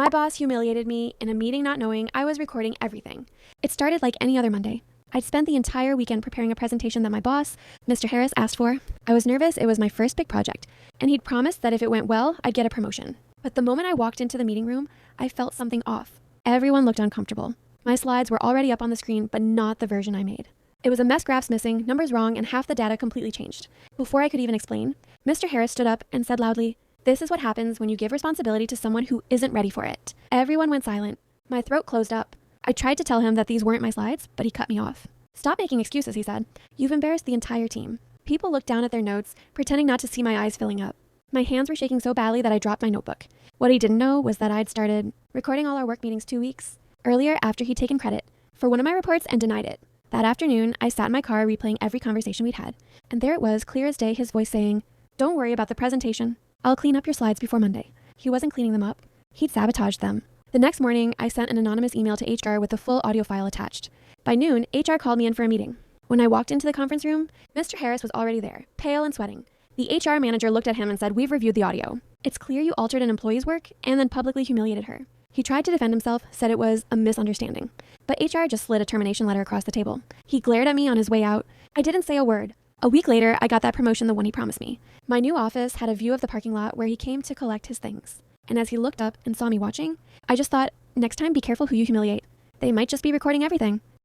My boss humiliated me in a meeting not knowing I was recording everything. It started like any other Monday. I'd spent the entire weekend preparing a presentation that my boss, Mr. Harris, asked for. I was nervous. It was my first big project, and he'd promised that if it went well, I'd get a promotion. But the moment I walked into the meeting room, I felt something off. Everyone looked uncomfortable. My slides were already up on the screen, but not the version I made. It was a mess, graphs missing, numbers wrong, and half the data completely changed. Before I could even explain, Mr. Harris stood up and said loudly, "This is what happens when you give responsibility to someone who isn't ready for it." Everyone went silent. My throat closed up. I tried to tell him that these weren't my slides, but he cut me off. "Stop making excuses," he said. "You've embarrassed the entire team." People looked down at their notes, pretending not to see my eyes filling up. My hands were shaking so badly that I dropped my notebook. What he didn't know was that I'd started recording all our work meetings 2 weeks earlier after he'd taken credit for one of my reports and denied it. That afternoon, I sat in my car replaying every conversation we'd had, and there it was, clear as day, his voice saying, "Don't worry about the presentation. I'll clean up your slides before Monday." He wasn't cleaning them up. He'd sabotaged them. The next morning, I sent an anonymous email to HR with the full audio file attached. By noon, HR called me in for a meeting. When I walked into the conference room, Mr. Harris was already there, pale and sweating. The HR manager looked at him and said, "We've reviewed the audio. It's clear you altered an employee's work and then publicly humiliated her." He tried to defend himself, said it was a misunderstanding. But HR just slid a termination letter across the table. He glared at me on his way out. I didn't say a word. A week later, I got that promotion, the one he promised me. My new office had a view of the parking lot where he came to collect his things. And as he looked up and saw me watching, I just thought, next time be careful who you humiliate. They might just be recording everything.